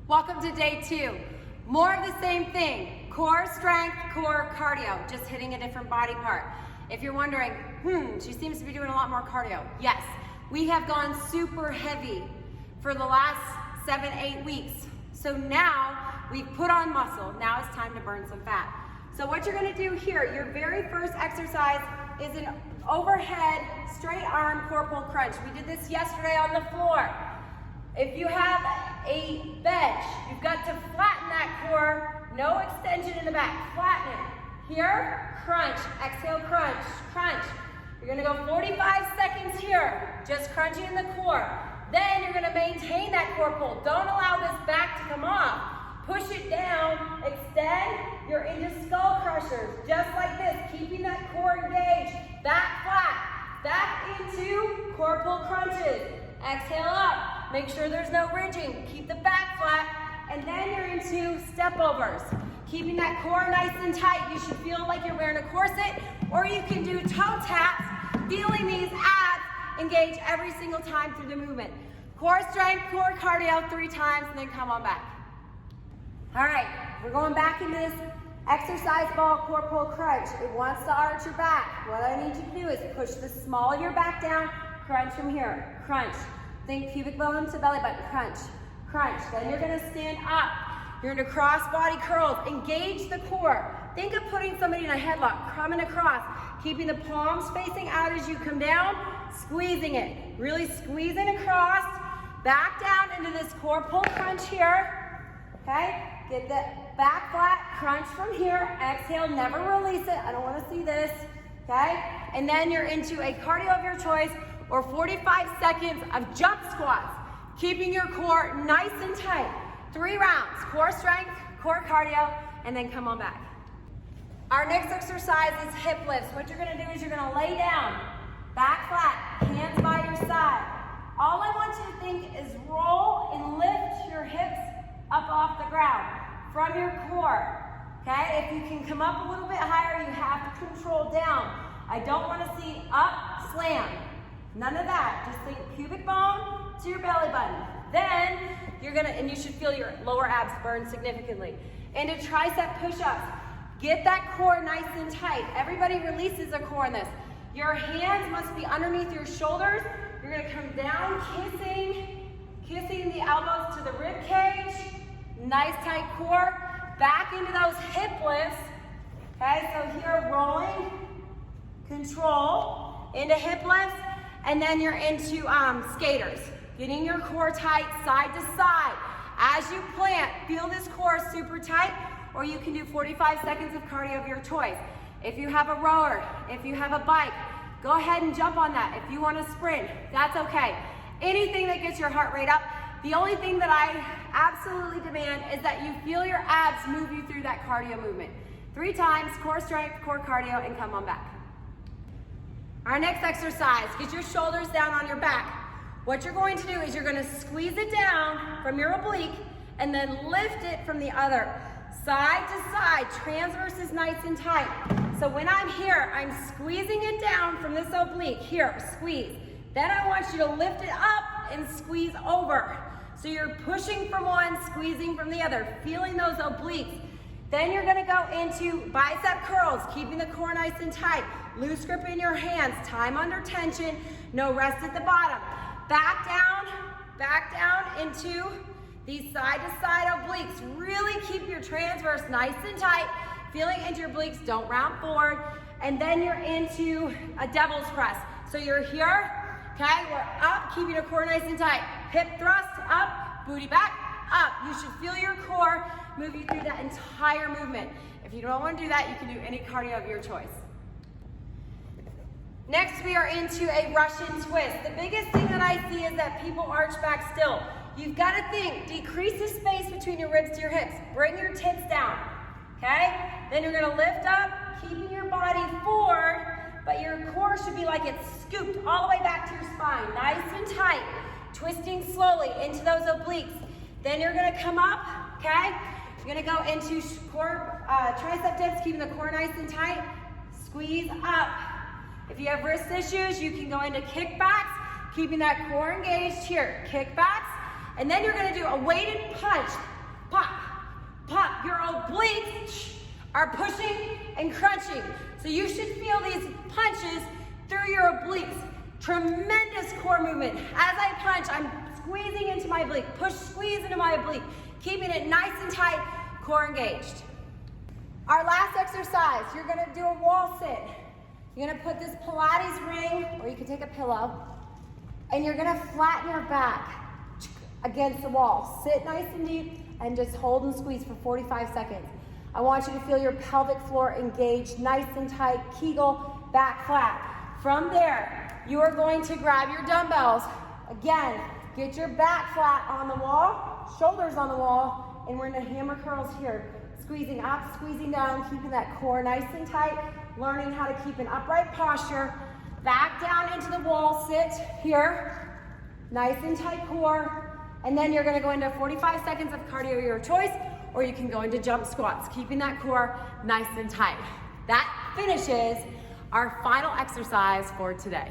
Welcome to day 2. More of the same thing. Core strength, core cardio, just hitting a different body part. If you're wondering, she seems to be doing a lot more cardio. Yes, we have gone super heavy for the last 7-8 weeks. So now we've put on muscle. Now it's time to burn some fat. So what you're gonna do here, your very first exercise is an overhead straight arm core pull crunch. We did this yesterday on the floor. If you have a bench, you've got to flatten that core, no extension in the back, flatten it. Here, crunch, exhale, crunch, crunch. You're gonna go 45 seconds here, just crunching in the core. Then you're gonna maintain that core pull. Don't allow this back to come off. Push it down, extend, you're into skull crushers, just like this, keeping that core engaged. Back flat, back into core pull crunches. Exhale up, make sure there's no ridging, keep the back flat, and then you're into step overs. Keeping that core nice and tight. You should feel like you're wearing a corset, or you can do toe taps, feeling these abs engage every single time through the movement. Core strength, core cardio 3 times, and then come on back. All right, we're going back into this exercise ball core pull crunch. It wants to arch your back. What I need you to do is push the small of your back down, crunch from here, crunch. Think pubic bone to belly button, crunch, crunch. Then you're gonna stand up. You're gonna cross body curls, engage the core. Think of putting somebody in a headlock, coming across, keeping the palms facing out as you come down, squeezing it. Really squeezing across, back down into this core pull crunch here, okay? Get the back flat, crunch from here, exhale, never release it. I don't wanna see this, okay? And then you're into a cardio of your choice, or 45 seconds of jump squats, keeping your core nice and tight. 3 rounds, core strength, core cardio, and then come on back. Our next exercise is hip lifts. What you're gonna do is you're gonna lay down, back flat, hands by your side. All I want you to think is roll and lift your hips up off the ground from your core, okay? If you can come up a little bit higher, you have to control down. I don't wanna see up, slam. None of that, just think pubic bone to your belly button. Then you're gonna, and you should feel your lower abs burn significantly. Into tricep push-ups. Get that core nice and tight. Everybody releases a core in this. Your hands must be underneath your shoulders. You're gonna come down, kissing the elbows to the rib cage. Nice tight core. Back into those hip lifts. Okay, so here rolling, control, into hip lifts. And then you're into skaters, getting your core tight side to side. As you plant, feel this core super tight, or you can do 45 seconds of cardio of your choice. If you have a rower, if you have a bike, go ahead and jump on that. If you want to sprint, that's okay. Anything that gets your heart rate up. The only thing that I absolutely demand is that you feel your abs move you through that cardio movement. 3 times, core strength, core cardio, and come on back. Our next exercise, get your shoulders down on your back. What you're going to do is you're going to squeeze it down from your oblique and then lift it from the other. Side to side, transverse is nice and tight. So when I'm here, I'm squeezing it down from this oblique. Here, squeeze. Then I want you to lift it up and squeeze over. So you're pushing from one, squeezing from the other, feeling those obliques. Then you're gonna go into bicep curls, keeping the core nice and tight. Loose grip in your hands, time under tension, no rest at the bottom. Back down into these side to side obliques. Really keep your transverse nice and tight, feeling into your obliques, don't round forward. And then you're into a devil's press. So you're here, okay, we're up, keeping your core nice and tight. Hip thrust, up, booty back, up. You should feel your core move you through that entire movement. If you don't want to do that, you can do any cardio of your choice. Next, we are into a Russian twist. The biggest thing that I see is that people arch back still. You've got to think, decrease the space between your ribs to your hips. Bring your tips down, okay? Then you're gonna lift up, keeping your body forward, but your core should be like it's scooped all the way back to your spine. Nice and tight, twisting slowly into those obliques. Then you're gonna come up, okay? You're gonna go into core, tricep dips, keeping the core nice and tight. Squeeze up. If you have wrist issues, you can go into kickbacks, keeping that core engaged here. Kickbacks, and then you're gonna do a weighted punch. pop, pop. Your obliques are pushing and crunching. So you should feel these punches through your obliques. Tremendous core movement. As I punch, I'm squeezing into my oblique. Push, squeeze into my oblique. Keeping it nice and tight, core engaged. Our last exercise, you're gonna do a wall sit. You're gonna put this Pilates ring, or you can take a pillow, and you're gonna flatten your back against the wall. Sit nice and deep and just hold and squeeze for 45 seconds. I want you to feel your pelvic floor engaged, nice and tight, Kegel, back flat. From there, you are going to grab your dumbbells. Again, get your back flat on the wall, shoulders on the wall, and we're in the hammer curls here. Squeezing up, squeezing down, keeping that core nice and tight, learning how to keep an upright posture. Back down into the wall, sit here, nice and tight core, and then you're gonna go into 45 seconds of cardio of your choice, or you can go into jump squats, keeping that core nice and tight. That finishes our final exercise for today.